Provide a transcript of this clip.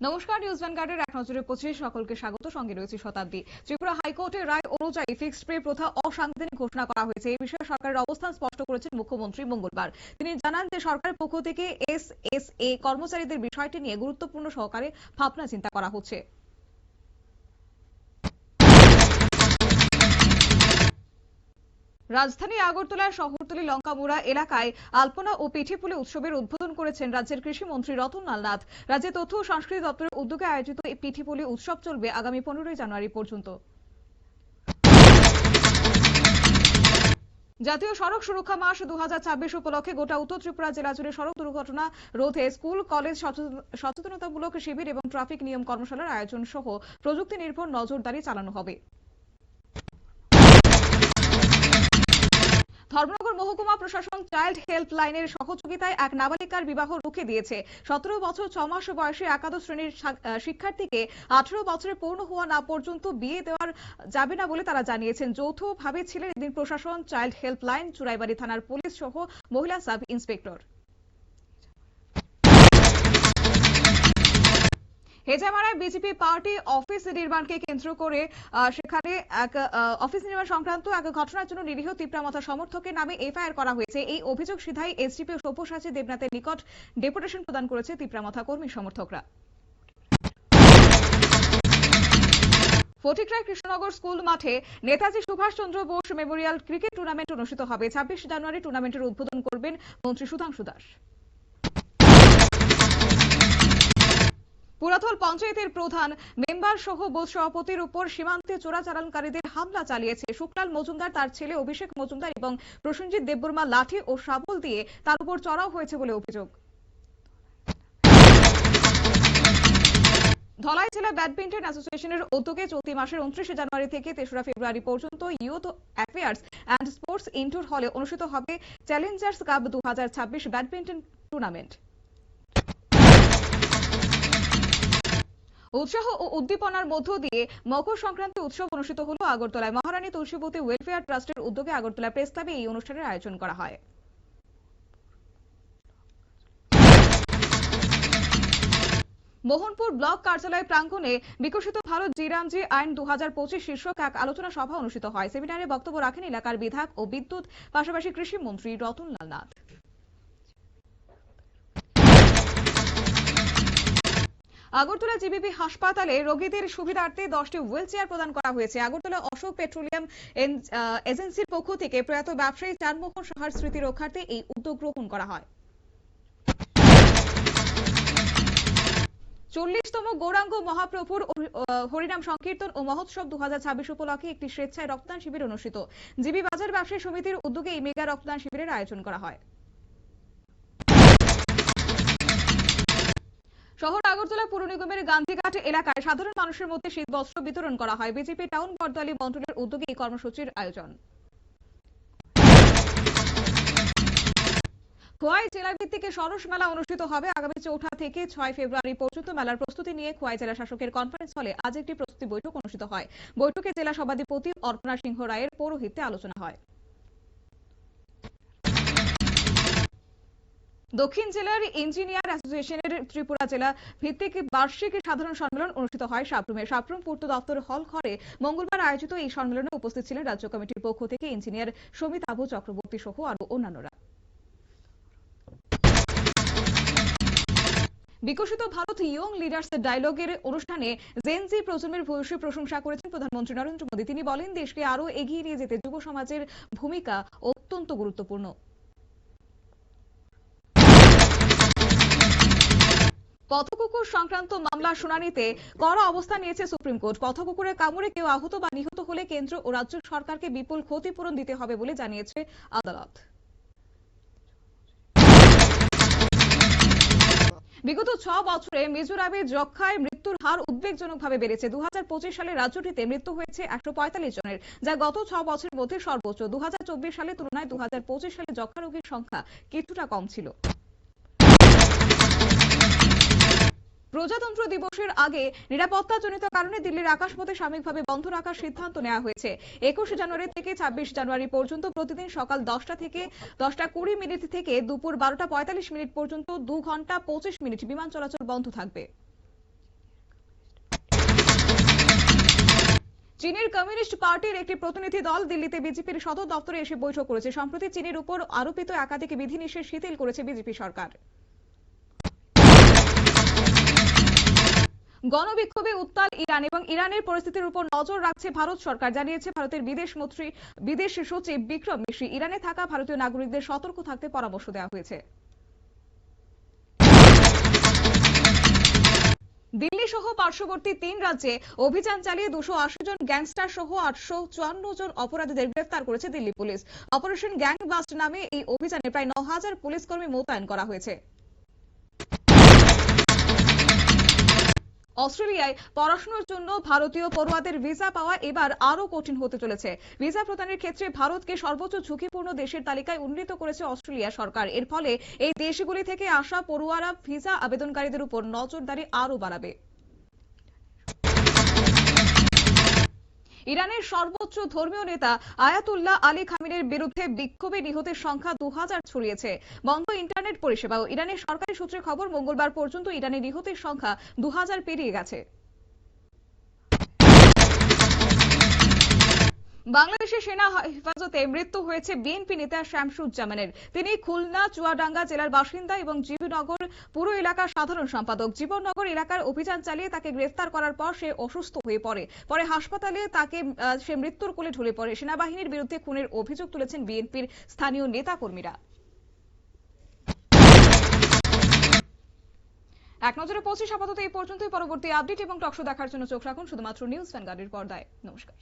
নমস্কার, নিউজ ভ্যানগার্ডের এক নজরে 25 সকলকে স্বাগত। সঙ্গে রয়েছে শতাব্দী। ত্রিপুরা হাইকোর্টের রায় অনুযায়ী ফিক্সড পে প্রথা অসাংবিধানিক ঘোষণা করা হয়েছে। এই বিষয়ে সরকারের অবস্থান স্পষ্ট করেছেন মুখ্যমন্ত্রী মঙ্গলবার। তিনি জানান যে সরকারের পক্ষ থেকে এসএসএ কর্মচারীদের বিষয়টি নিয়ে গুরুত্বপূর্ণ সহকারে ভাবনা চিন্তা করা হচ্ছে। রাজধানী আগরতলার শহরতলি লঙ্কামুড়া এলাকায় আলপনা ও পিঠেপুলি উৎসবের উদ্বোধন করেছেন রাজ্যের কৃষিমন্ত্রী রতনলাল নাথ। রাজ্যের তথ্য ও সংস্কৃতি দপ্তরের উদ্যোগে আয়োজিত এই পিঠেপুলি উৎসব চলবে আগামী 15 জানুয়ারি পর্যন্ত। জাতীয় সড়ক সুরক্ষা মাস 2026 উপলক্ষে গোটা উত্তর ত্রিপুরা জেলা জুড়ে সড়ক দুর্ঘটনা রোধে স্কুল কলেজ সচেতনতামূলক শিবির এবং ট্রাফিক নিয়ম কর্মশালার আয়োজন সহ প্রযুক্তি নির্ভর নজরদারি চালানো হবে। ধর্মনগর মহকুমা প্রশাসন চাইল্ড হেল্পলাইনের সহযোগিতায় এক নাবালিকার বিবাহ রুখে দিয়েছে। 17 বছর 6 মাস বয়সী একাদশ শ্রেণীর শিক্ষার্থীকে 18 বছরের পূর্ণ হওয়া না পর্যন্ত বিয়ে দেওয়া যাবে না বলে তারা জানিয়েছেন। যৌথভাবে ছিলেন এদিন প্রশাসন, চাইল্ড হেল্পলাইন, চুরাইবাড়ি থানার পুলিশ সহ মহিলা সাব ইন্সপেক্টর। হেজামারায় বিজেপি পার্টি অফিস নির্মাণকে কেন্দ্র করে সেখানে এক অফিস নির্মাণ সংক্রান্ত এক ঘটনার জন্য নিরীহ তিপ্রামাথা সমর্থকের নামে এফআইআর করা হয়েছে। এই অভিযোগ সিধাই এসডিপি সব্যসাচী দেবনাথের নিকট ডেপুটেশন প্রদান করেছে তিপ্রামাথা কর্মী সমর্থকরা। ফটিকরায় কৃষ্ণনগর স্কুল মাঠে Netaji Subhas Chandra Bose memorial cricket tournament অনুষ্ঠিত হবে। 26 জানুয়ারি টুর্নামেন্টের উদ্বোধন করবেন মন্ত্রী সুধাংশু দাস। পুরাতল পঞ্চায়েতের প্রধান, মেম্বার সহ বুথ সভাপতির উপর সীমান্তে চোরাচালানকারীদের হামলা চালিয়েছে। শুক্লাল মজুমদার, তার ছেলে অভিষেক মজুমদার এবং প্রসেনজিৎ দেববর্মা লাঠি ও শাবল দিয়ে তার উপর চড়াও হয়েছে বলে অভিযোগ। ধলাই জেলা ব্যাডমিন্টন অ্যাসোসিয়েশনের উদ্যোগে চলতি মাসের 29 জানুয়ারি থেকে 3রা ফেব্রুয়ারি পর্যন্ত youth affairs and sports indoor হলে অনুষ্ঠিত হবে চ্যালেঞ্জার্স কাপ 2026 ব্যাডমিন্টন টুর্নামেন্ট। উৎসাহ ও উদ্দীপনার মধ্য দিয়ে মকর সংক্রান্তি উৎসব অনুষ্ঠিত হল আগরতলায়। মহারানী তুলসীবতী ওয়েলফেয়ার ট্রাস্টের উদ্যোগে আগরতলা প্রেস ক্লাবে এই অনুষ্ঠানের আয়োজন করা হয়। মোহনপুর ব্লক কার্যালয় প্রাঙ্গণে বিকশিত ভারত জিরামজি আইন 2025 শীর্ষক এক আলোচনা সভা অনুষ্ঠিত হয়। সেমিনারে বক্তব্য রাখেন এলাকার বিধায়ক ও বিদ্যুৎ পাশাপাশি কৃষিমন্ত্রী রতনলাল নাথ। আগরতলা জিবিপি হাসপাতালে রোগীদের সুবিধার্থে 10টি হুইল চেয়ার প্রদান করা হয়েছে। আগরতলা অশোক পেট্রোলিয়াম এজেন্সির পক্ষ থেকে প্রয়াত ব্যবসায়ী চানমোহন সাহার স্মৃতি রক্ষার্থে এই উদ্যোগ গ্রহণ করা হয়। 40তম গৌরাঙ্গ মহাপ্রভুর হরিনাম সংকীর্তন ও মহোৎসব 2026 উপলক্ষে একটি স্বেচ্ছায় রক্তদান শিবির অনুষ্ঠিত। জিবি বাজার ব্যবসায়ী সমিতির উদ্যোগে এই মেগা রক্তদান শিবিরের আয়োজন করা হয়। শহর আগরতলা পুর নিগমের গান্ধীঘাট এলাকায় সাধারণ মানুষের মধ্যে শীত বস্ত্র বিতরণ করা হয়। বিজেপি টাউন বর্দালি মন্ডলের উদ্যোগে এই কর্মসূচির আয়োজন। খোয়াই জেলা ভিত্তিক সরস মেলা অনুষ্ঠিত হবে আগামী 4 থেকে 6 ফেব্রুয়ারি পর্যন্ত। মেলার প্রস্তুতি নিয়ে খোয়াই জেলা শাসকের কনফারেন্স হলে আজ একটি প্রস্তুতি বৈঠক অনুষ্ঠিত হয়। বৈঠকে জেলা সভাধিপতি অর্পণা সিংহ রায়ের পৌরোহিত্যে আলোচনা হয়। দক্ষিণ জেলার ইঞ্জিনিয়ার অ্যাসোসিয়েশনের ত্রিপুরা জেলা ভিত্তিক বার্ষিক সাধারণ সম্মেলন অনুষ্ঠিত হয় সাপ্রুমে। সাপ্রুম পূর্ত দপ্তর হল ঘরে মঙ্গলবার আয়োজিত এই সম্মেলনে উপস্থিত ছিলেন রাজ্য কমিটির পক্ষ থেকে ইঞ্জিনিয়ার সমিত আবু চক্রবর্তী সহ আরো অন্যান্যরা। বিকশিত ভারত ইয়ং লিডার্স ডায়লগের অনুষ্ঠানে জেনজি প্রজন্মের ভূয়সী প্রশংসা করেছেন প্রধানমন্ত্রী নরেন্দ্র মোদী। তিনি বলেন, দেশকে আরো এগিয়ে নিয়ে যেতে যুব সমাজের ভূমিকা অত্যন্ত গুরুত্বপূর্ণ। পথকুকুর সংক্রান্ত মামলার শুনানিতে কড়া অবস্থান নিয়েছে সুপ্রিম কোর্ট। পথকুকুরের কামড়ে কেউ আহত বা নিহত হলে কেন্দ্র ও রাজ্য সরকারকে বিপুল ক্ষতিপূরণ দিতে হবে বলে জানিয়েছে আদালত। বিগত 6 বছরে মিজোরামে যক্ষ্মায় মৃত্যুর হার উদ্বেগজনকভাবে বেড়েছে। 2025 সালে রাজ্যটিতে মৃত্যু হয়েছে 145 জনের, যা গত 6 বছরের মধ্যে সর্বোচ্চ। 2024 সালের তুলনায় 2025 সালে যক্ষ্মা রোগীর সংখ্যা কিছুটা কম ছিল। প্রজাতন্ত্র দিবসের আগে নিরাপত্তাজনিত কারণে দিল্লির আকাশপথে সাময়িকভাবে বন্ধ রাখার সিদ্ধান্ত নেওয়া হয়েছে। 21 জানুয়ারি থেকে 26 জানুয়ারি পর্যন্ত প্রতিদিন সকাল 10টা থেকে 10টা 20 মিনিট থেকে দুপুর 12টা 45 মিনিট পর্যন্ত 2 ঘন্টা 25 মিনিট বিমান চলাচল বন্ধ থাকবে। চীনের কমিউনিস্ট পার্টির একটি প্রতিনিধি দল দিল্লিতে বিজেপির সদর দপ্তরে এসে বৈঠক করেছে। সম্প্রতি চীনের উপর আরোপিত একাধিক বিধিনিষেধ শিথিল করেছে বিজেপি সরকার। গণবিক্ষোভে উত্তাল ইরান এবং ইরানের পরিস্থিতির উপর নজর রাখছে ভারত সরকার, জানিয়েছে ভারতের বিদেশ সচিব বিক্রম মিশ্রি। ইরানে থাকা ভারতীয় নাগরিকদের সতর্ক থাকতে পরামর্শ দেওয়া হয়েছে। দিল্লি সহ পার্শ্ববর্তী 3 রাজ্যে অভিযান চালিয়ে 280 জন গ্যাংস্টার সহ 854 জন অপরাধীদের গ্রেফতার করেছে Delhi police. Operation gang bust নামে এই অভিযানে প্রায় 9000 পুলিশ কর্মী মোতায়েন করা হয়েছে। অস্ট্রেলিয়ায় পড়াশোনার জন্য ভারতীয় পড়ুয়াদের ভিসা পাওয়া এবার আরো কঠিন হতে চলেছে। ভিসা প্রদানের ক্ষেত্রে ভারতকে সর্বোচ্চ ঝুঁকিপূর্ণ দেশের তালিকায় উন্নীত করেছে অস্ট্রেলিয়া সরকার। এর ফলে এই দেশগুলি থেকে আসা পড়ুয়ারা ভিসা আবেদনকারীদের উপর নজরদারি আরো বাড়াবে। ইরানের সর্বোচ্চ ধর্মীয় নেতা আয়াতুল্লাহ আলী খামিনের বিরুদ্ধে বিক্ষোভে নিহতের সংখ্যা 2000 ছড়িয়েছে। বন্ধ ইন্টারনেট পরিষেবাও। ইরানের সরকারি সূত্রে খবর, মঙ্গলবার পর্যন্ত ইরানে নিহতের সংখ্যা 2000 পেরিয়ে গেছে। বাংলাদেশের সেনা হেফাজতে মৃত্যু হয়েছে বিএনপি নেতা শামসুজ্জামানের। তিনি খুলনা চুয়াডাঙ্গা জেলার বাসিন্দা এবং জীবননগর পুর এলাকার সাধারণ সম্পাদক। জীবননগর এলাকার অভিযান চালিয়ে তাকে গ্রেফতার করার পর সে অসুস্থ হয়ে পড়ে। পরে হাসপাতালে সে মৃত্যুর কোলে ঢলে পড়ে। সেনাবাহিনীর বিরুদ্ধে খুনের অভিযোগ তুলেছেন বিএনপির স্থানীয় নেতাকর্মীরা। এক নজরে 25 আপাতত এই পর্যন্তই। পরবর্তী আপডেট এবং টকশো দেখার জন্য চোখ রাখুন শুধুমাত্র নিউজ ভ্যানগার্ডের পর্দায়। নমস্কার।